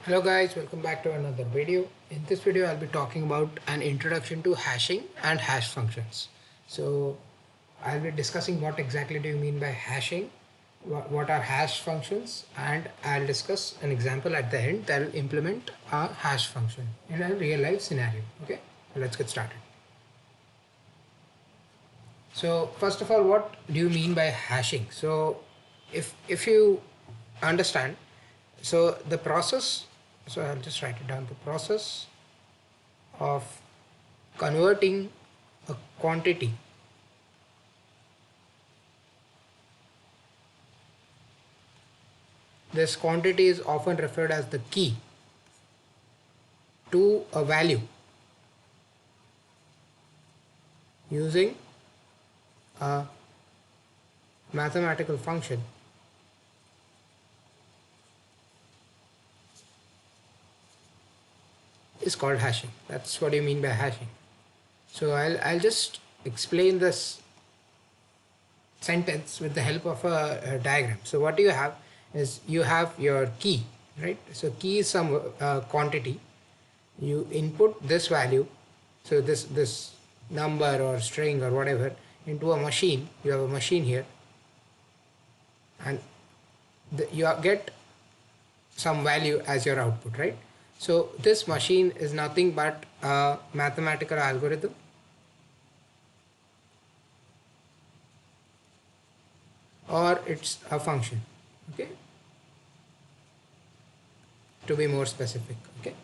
Hello guys, welcome back to another video. In this video I'll be talking about an introduction to hashing and hash functions. So I'll be discussing what exactly do you mean by hashing, what are hash functions, and I'll discuss an example at the end that will implement a hash function in a real life scenario. Okay, so let's get started. So first of all, what do you mean by hashing? So if you understand, so the process, so I'll just write it down, the process of converting a quantity this quantity is often referred as the key to a value using a mathematical function is called hashing. That's what you mean by hashing. So I'll just explain this sentence with the help of a diagram. So what you have is you have your key, right? So key is some quantity. You input this value, so this number or string or whatever, into a machine. You have a machine here, and you get some value as your output, right? So this machine is nothing but a mathematical algorithm or it's a function, okay, to be more specific. Okay,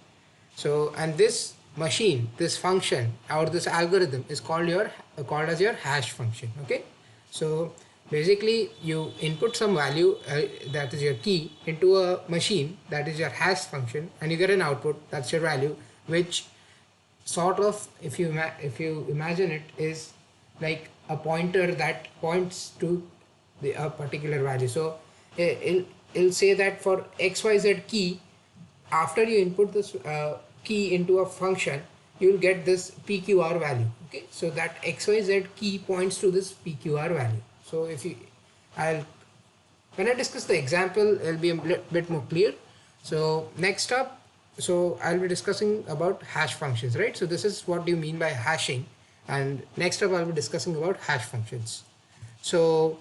so and this machine, this function or this algorithm is called as your hash function. Okay, so basically you input some value, that is your key, into a machine, that is your hash function, and you get an output, that's your value, which sort of, if you imagine it, is like a pointer that points to a particular value. So it'll say that for xyz key, after you input this key into a function, you will get this pqr value. Okay, so that xyz key points to this pqr value. So if you I'll when I discuss the example, it'll be a bit more clear. So next up, so I'll be discussing about hash functions, right? So this is what do you mean by hashing, and next up I'll be discussing about hash functions. So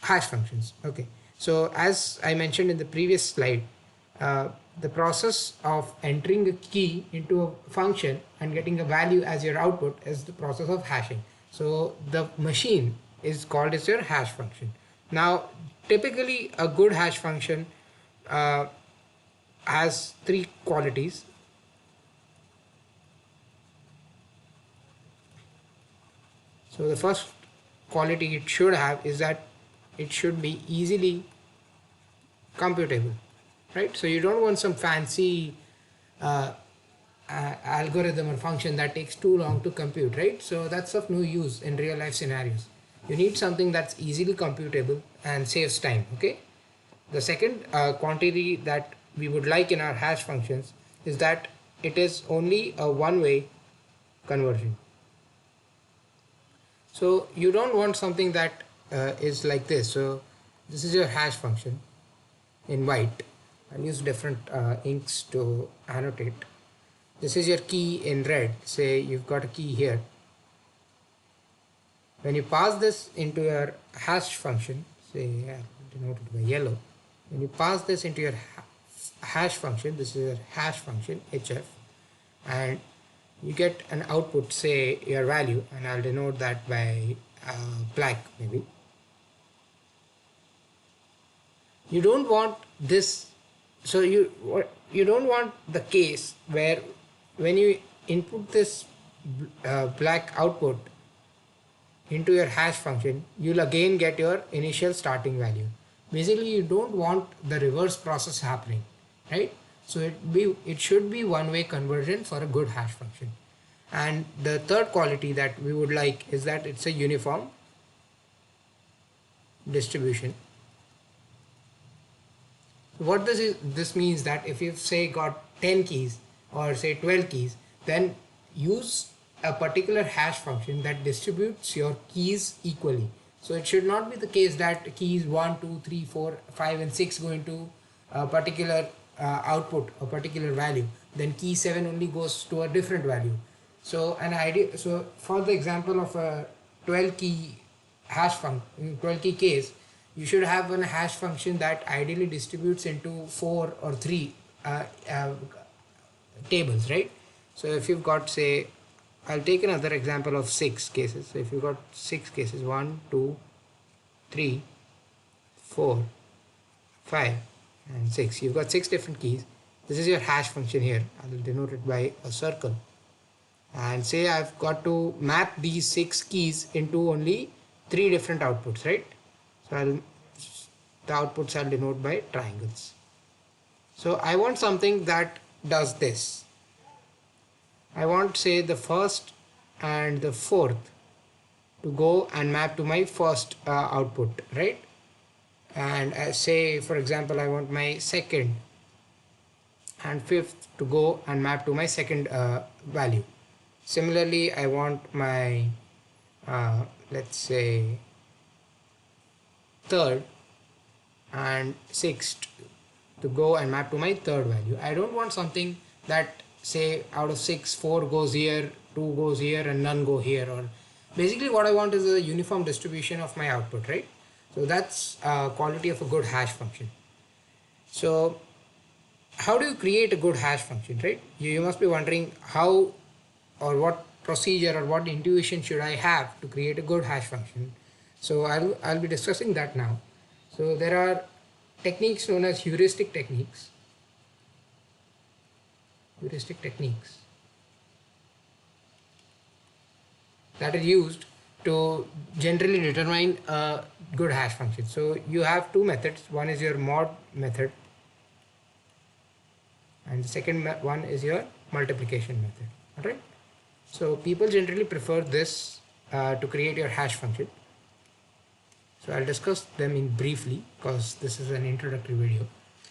hash functions, okay, so as I mentioned in the previous slide, uh, the process of entering a key into a function and getting a value as your output is the process of hashing. So the machine is called as your hash function. Now typically a good hash function uh, has three qualities. So the first quality it should have is that it should be easily computable, right? So you don't want some fancy uh, algorithm or function that takes too long to compute, right? So that's of no use in real life scenarios. You need something that's easily computable and saves time. Okay, the second quantity that we would like in our hash functions is that it is only a one-way conversion. So you don't want something that is like this. So this is your hash function in white. I'll use different inks to annotate. This is your key in red. Say you've got a key here. When you pass this into your hash function, say denoted by yellow, when you pass this into your hash function, this is your hash function hf, and you get an output, say your value, and I'll denote that by black maybe. You don't want this, so you don't want the case where when you input this black output into your hash function, you'll again get your initial starting value. Basically you don't want the reverse process happening, right? So it should be one-way conversion for a good hash function. And the third quality that we would like is that it's a uniform distribution. What this means that if you've say got 10 keys or say 12 keys, then use a particular hash function that distributes your keys equally. So it should not be the case that keys 1, 2, 3, 4, 5 and 6 go into a particular output a particular value, then key 7 only goes to a different value. So an idea, so for the example of a 12 key 12 key case, you should have a hash function that ideally distributes into 4 or 3 tables, right? So if you've got, say, I'll take another example of 6 cases. So if you've got 6 cases, 1, 2, 3, 4, 5 and 6, you've got 6 different keys. This is your hash function here. I'll denote it by a circle, and say I've got to map these 6 keys into only 3 different outputs, right? So the outputs I'll denote by triangles. So I want something that does this. I want, say, the first and the fourth to go and map to my first output, right? And say, for example, I want my second and fifth to go and map to my second value. Similarly, I want my let's say third and sixth to go and map to my third value. I don't want something that, say, out of 6, 4 goes here, 2 goes here and none go here. Or basically what I want is a uniform distribution of my output, right? So that's quality of a good hash function. So how do you create a good hash function, right? You must be wondering how or what procedure or what intuition should I have to create a good hash function. So I'll be discussing that now. So there are techniques known as heuristic techniques. That are used to generally determine a good hash function. So you have two methods. One is your mod method and the second one is your multiplication method. Alright. So people generally prefer this to create your hash function. So I'll discuss them in briefly because this is an introductory video.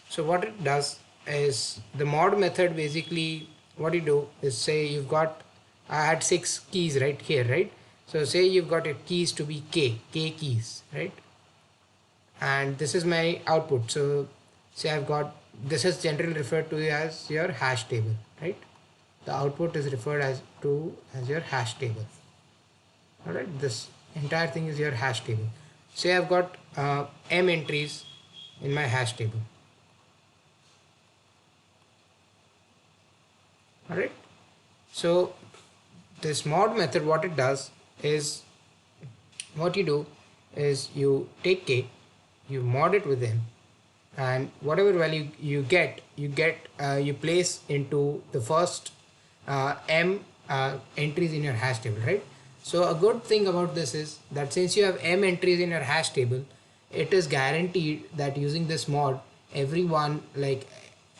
So what it does is, the mod method, basically what you do is, say you've got, I had 6 keys right here, right? So say you've got your keys to be k keys, right? And this is my output. So say I've got, this is generally referred to as your hash table, right? The output is referred as your hash table. All right, this entire thing is your hash table. Say I've got m entries in my hash table. All right. So this mod method, what it does is, what you do is you take k, you mod it with m, and whatever value you get, you place into the first m entries in your hash table, right? So a good thing about this is that since you have m entries in your hash table, it is guaranteed that using this mod, everyone, like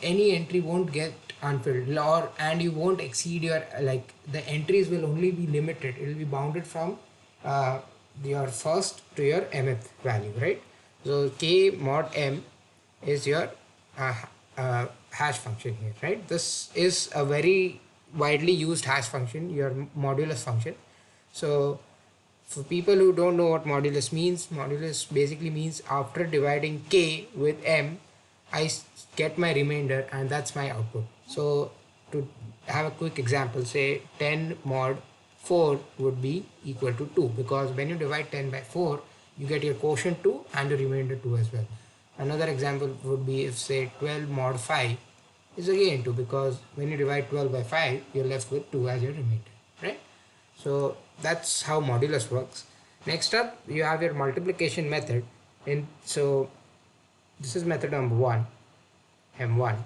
any entry won't get unfilled, and you won't exceed your, like the entries will only be limited. It will be bounded from your first to your mth value, right? So k mod m is your hash function here, right? This is a very widely used hash function, your modulus function. So for people who don't know what modulus basically means after dividing k with m, I get my remainder and that's my output. So to have a quick example, say 10 mod 4 would be equal to 2, because when you divide 10 by 4, you get your quotient 2 and your remainder 2 as well. Another example would be if, say, 12 mod 5 is again 2, because when you divide 12 by 5, you're left with 2 as your remainder, right? So that's how modulus works. Next up, you have your multiplication method. So this is method number 1, m1,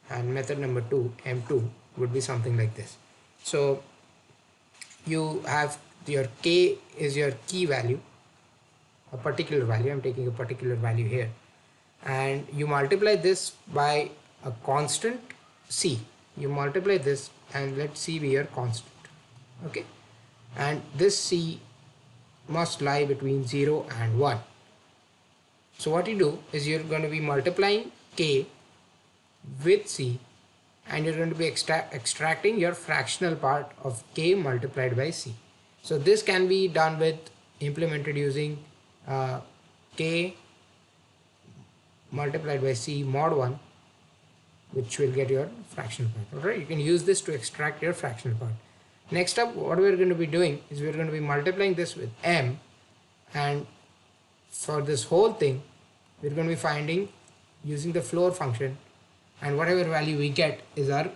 and method number 2, m2, would be something like this. So you have your k is your key value, a particular value. I'm taking a particular value here, and you multiply this by a constant c. You multiply this and let c be your constant, okay? And this c must lie between 0 and 1. So what you do is, you're going to be multiplying k with c, and you're going to be extracting your fractional part of k multiplied by c. So this can be done with, implemented using k multiplied by c mod 1 which will get your fractional part. All right, you can use this to extract your fractional part. Next up, what we're going to be doing is we're going to be multiplying this with m, and for this whole thing we're going to be finding using the floor function, and whatever value we get is our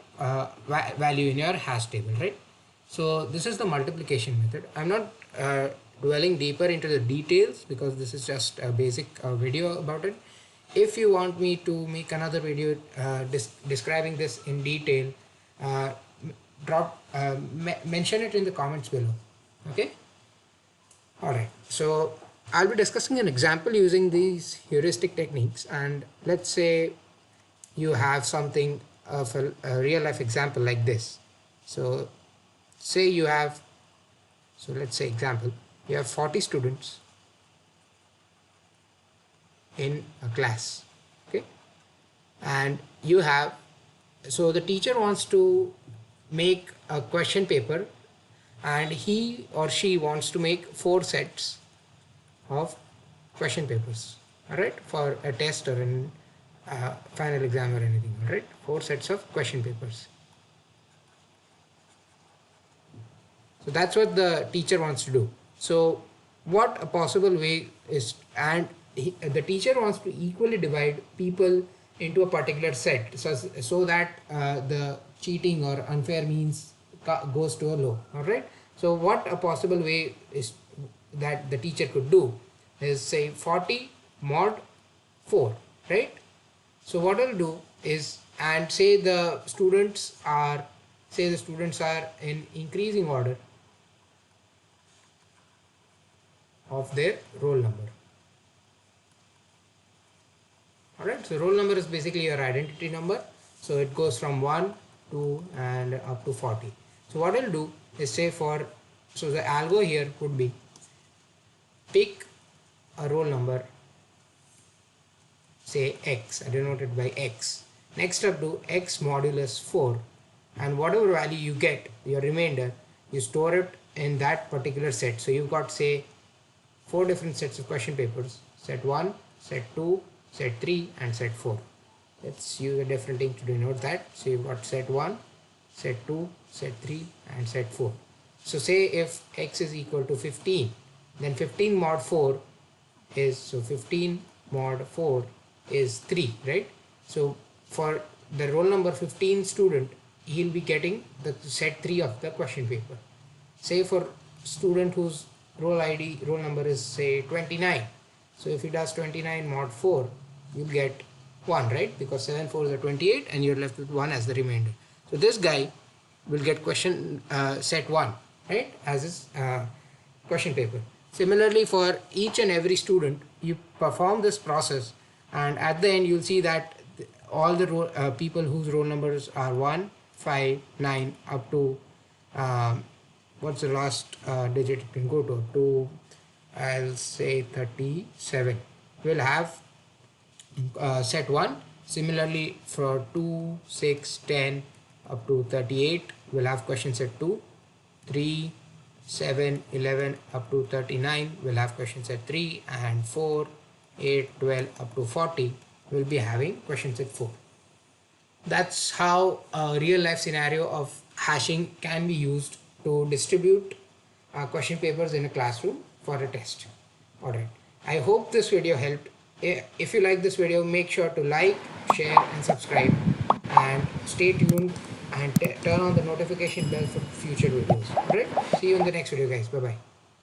value in your hash table, right? So this is the multiplication method. I'm not dwelling deeper into the details because this is just a basic video about it. If you want me to make another video describing this in detail, mention it in the comments below. Okay. All right. So I'll be discussing an example using these heuristic techniques, and let's say you have something of a real life example like this. So say you have, so let's say example, you have 40 students in a class, okay, and you have, so the teacher wants to make a question paper, and he or she wants to make 4 sets of question papers, all right, for a test or an final exam or anything, all right, 4 sets of question papers. So that's what the teacher wants to do. So what a possible way is, and the teacher wants to equally divide people into a particular set, so that the cheating or unfair means goes to a low, all right. So what a possible way is that the teacher could do is say 40 mod 4, right? So what I'll do is, and say the students are in increasing order of their roll number. Alright, so roll number is basically your identity number. So it goes from 1, 2 and up to 40. So what I'll do is say so the algo here would be pick a roll number, say x, I denote it by x. Next up, do x modulus 4, and whatever value you get, your remainder, you store it in that particular set. So you've got, say, 4 different sets of question papers: set 1, set 2, set 3 and set 4. Let's use a different thing to denote that. So you've got set 1, set 2, set 3 and set 4. So say if x is equal to 15, then 15 mod 4 is, so 15 mod 4 is 3, right? So for the roll number 15 student, he'll be getting the set 3 of the question paper. Say for student whose roll number is, say, 29, so if he does 29 mod 4, you'll get 1, right? Because 7 4s are 28 and you're left with 1 as the remainder. So this guy will get question set 1, right, as his question paper. Similarly, for each and every student, you perform this process, and at the end you'll see that all the people whose roll numbers are 1, 5, 9 up to what's the last digit you can go to I'll say 37 will have set 1. Similarly, for 2, 6, 10 up to 38 will have question set 2. 3, 7, 11 up to 39 will have question set 3, and 4, 8, 12 up to 40 will be having question set 4. That's how a real life scenario of hashing can be used to distribute question papers in a classroom for a test. Alright, I hope this video helped. If you like this video, make sure to like, share and subscribe, and stay tuned and turn on the notification bell for future videos. Alright, see you in the next video guys. Bye bye.